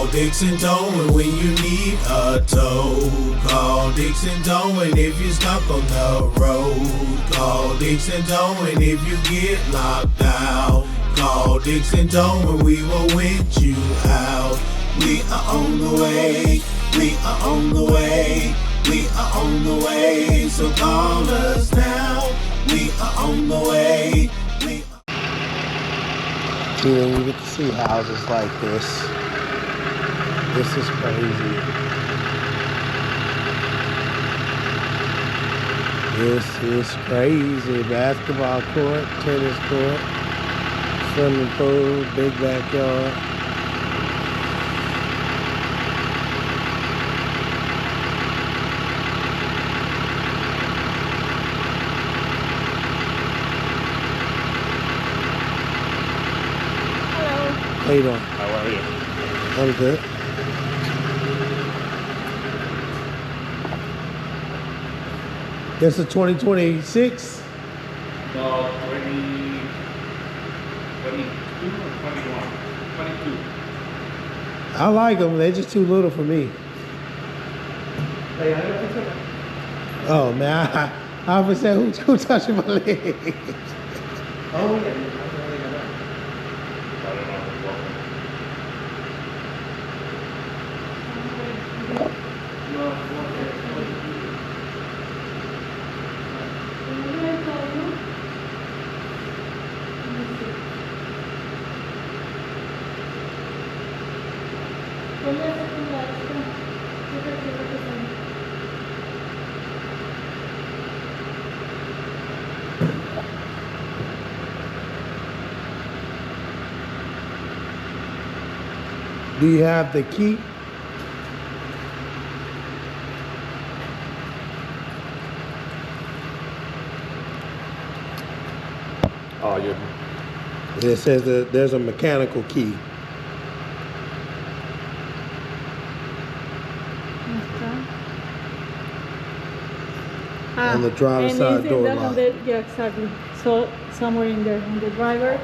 Call Dixon Towing when you need a tow. Call Dixon Towing if you're stuck on the road. Call Dixon Towing if you get locked out. Call Dixon Towing, we will winch you out. We are on the way, we are on the way, we are on the way. So call us now, we are on the way. You get to see houses like this. This is crazy. This is crazy. Basketball court, tennis court, swimming pool, big backyard. How you doing? How are you? I'm good. This is 2026? No, 22 or 21? 22. I like them. They're just too little for me. Oh man, I was saying who touching my leg? Oh yeah. Do you have the key? Oh, you. It says that there's a mechanical key. On the driver's side door lock. Yeah, exactly. So somewhere in there, on the driver,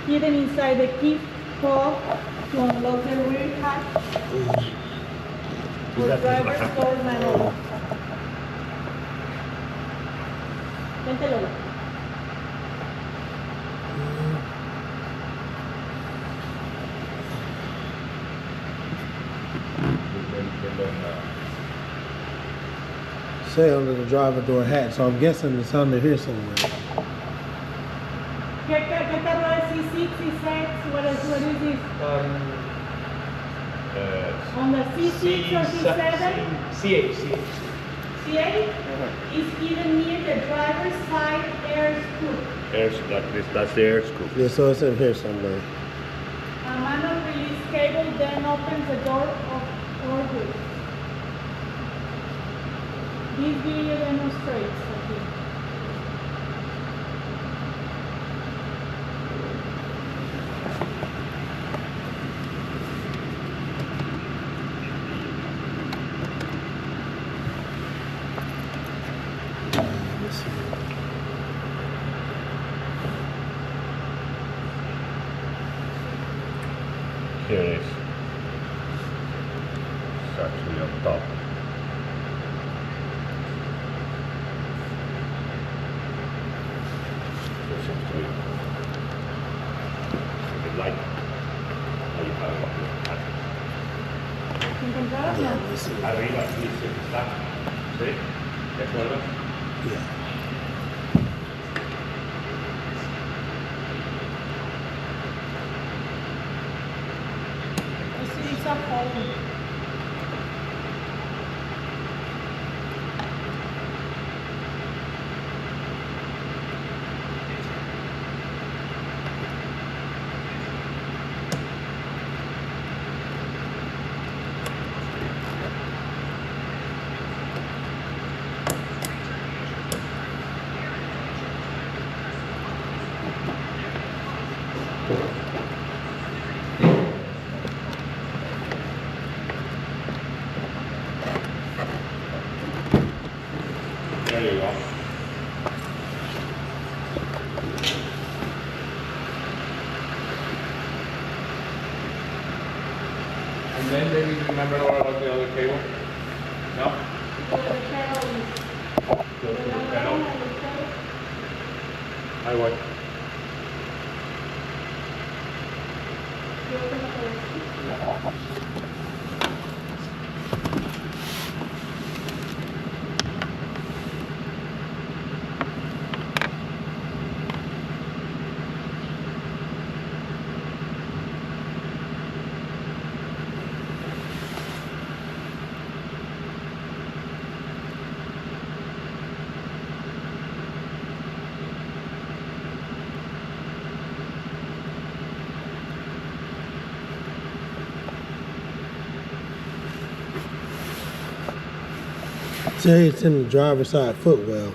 hidden inside the key fob to unlock the rear hatch. Or driver's door manual. Vente, Lola. Say under the driver door hatch, so I'm guessing it's under here somewhere. ¿Qué carro es? C6, C6, what is this? On the C6 or C7? C8. C8 is hidden near the driver's side air scoop. That's the air scoop. Yeah, so it's in here somewhere. A manual release cable then opens the door of orbit. This video demonstrates okay. Here it is. It's actually on top. Like, arriba, dice, está. ¿Sí? ¿Te acuerdas? Yeah. This is a hole. And then they need to remember all about the other cable? No? Where the pedal is. Go to the pedal. I want. Say it's in the driver's side footwell.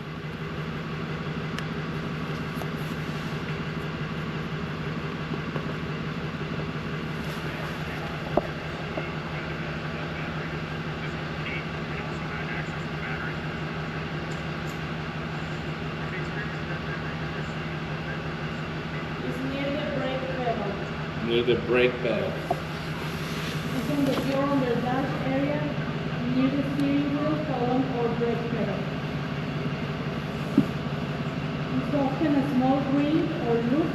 It's near the brake pedal. Near the brake pedal. It's on the floor on the dash area, near the steering wheel, column, or brake pedal. It's often a small ring or loop,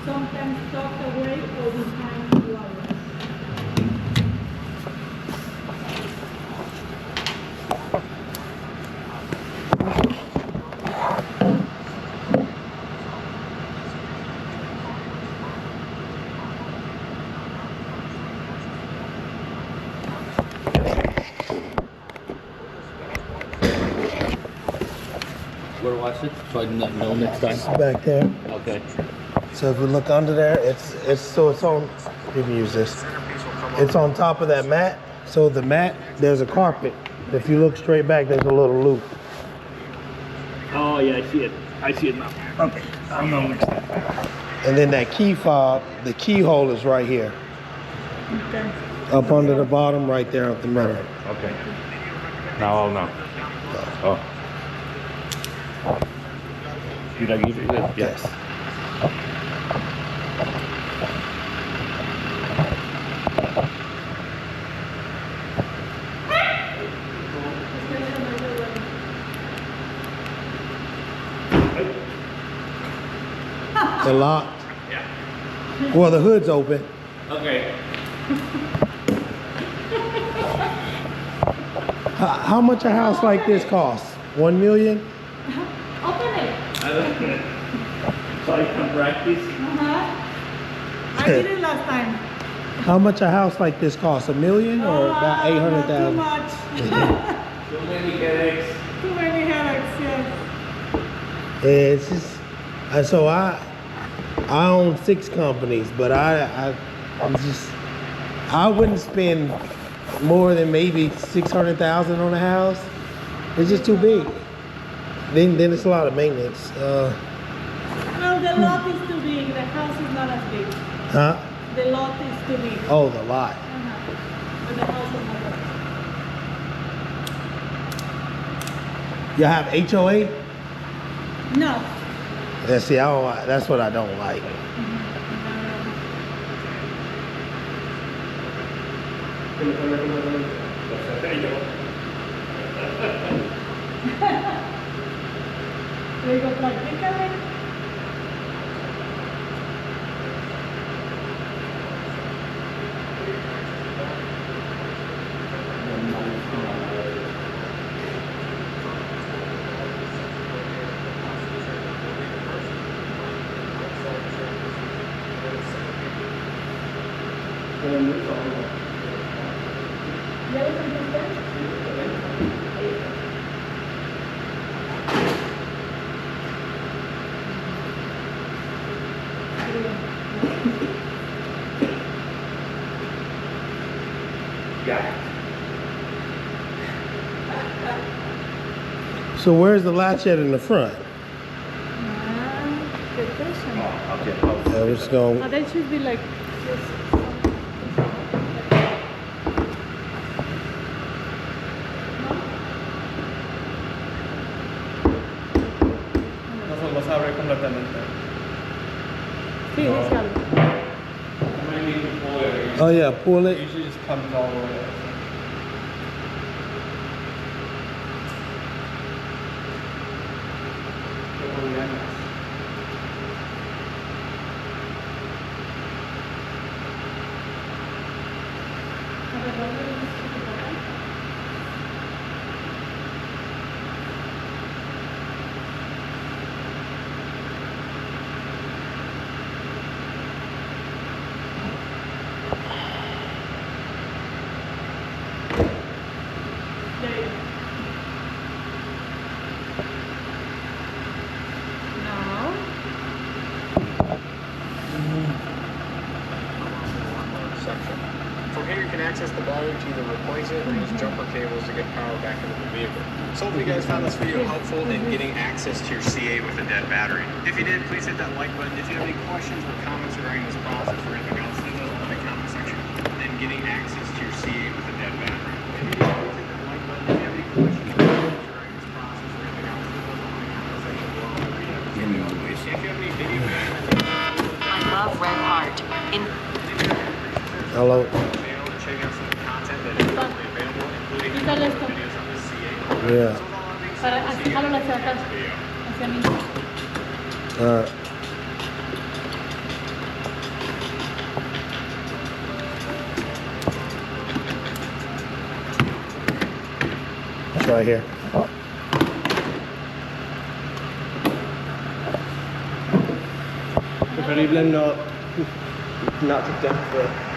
sometimes tucked away or behind the wires. Where was it? So I know next time. It's back there. Okay. So if we look under there, it's on. You can use this. It's on top of that mat. So the mat, there's a carpet. If you look straight back, there's a little loop. Oh yeah, I see it. I see it now. Okay. I know next time. And then that key fob, the keyhole is right here. Okay. Up under the bottom, right there at the middle. Okay. Now I'll know. Oh. Did I give you that? Yes. They're locked? Yeah. Well, the hood's open. Okay. How much a house like this cost? 1 million? Open it. So I can practice. I did it last time. How much a house like this cost? $1 million or about Not 800,000? too much. Too many headaches. Too many headaches, yes. Yeah, it's just, so I own 6 companies, but I wouldn't spend more than maybe 600,000 on a house. It's just too big. Then it's a lot of maintenance. Well, the lot is too big. The house is not as big. Huh? The lot is too big. Oh, the lot. But the house is not You have HOA? big. No. Yeah, see, I don't like, that's what I don't like. Le digo, practícale. ¿Ya lo sentiste? So where's the latch at in the front? Good question. Yeah, we're just going. That should be like this. Nos vas a abrir completamente. Sí, no se abre. Oh yeah, pull It it. usually just comes all the way up. Now, section. From here you can access the battery to either replace it or use jumper cables to get power back into the vehicle. So hopefully you guys found this video helpful in getting access to your C8 with a dead battery. If you did, please hit that like button. If you have any questions or comments regarding this process or anything else, leave those in the comment section. And getting access to your C8 with a dead battery. If you did, please hit that like button. If you have any questions or comments regarding this process or anything else, leave those in the comment section below. If you have any video I love Red Heart. Hello. channel and check out some of the content that is currently available, including quítale esto. videos on the C8. Yeah. Para jalo hacia atrás, hacia mí. Alright. It's right here. Preferible not to dump the.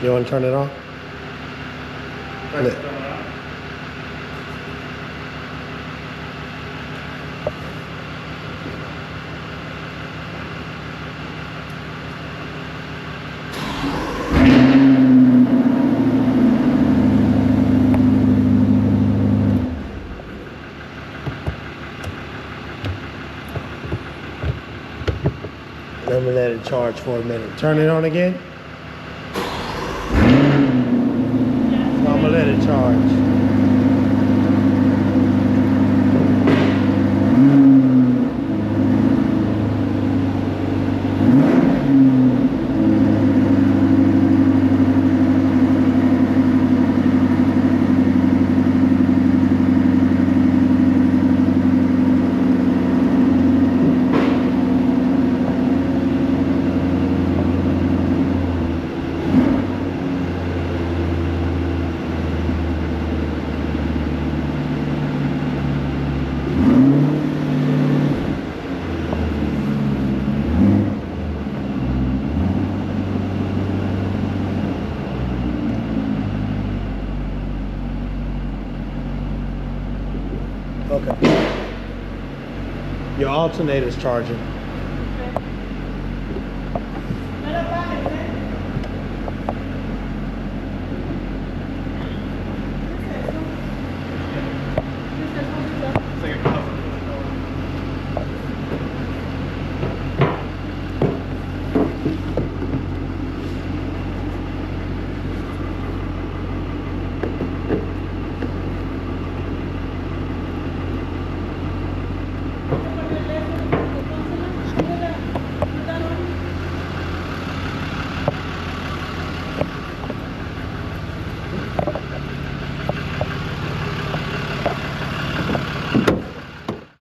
You want to turn it on? Lit. Let me let it charge for a minute. Turn it on again. I'm gonna let it charge. Okay. Your alternator's charging.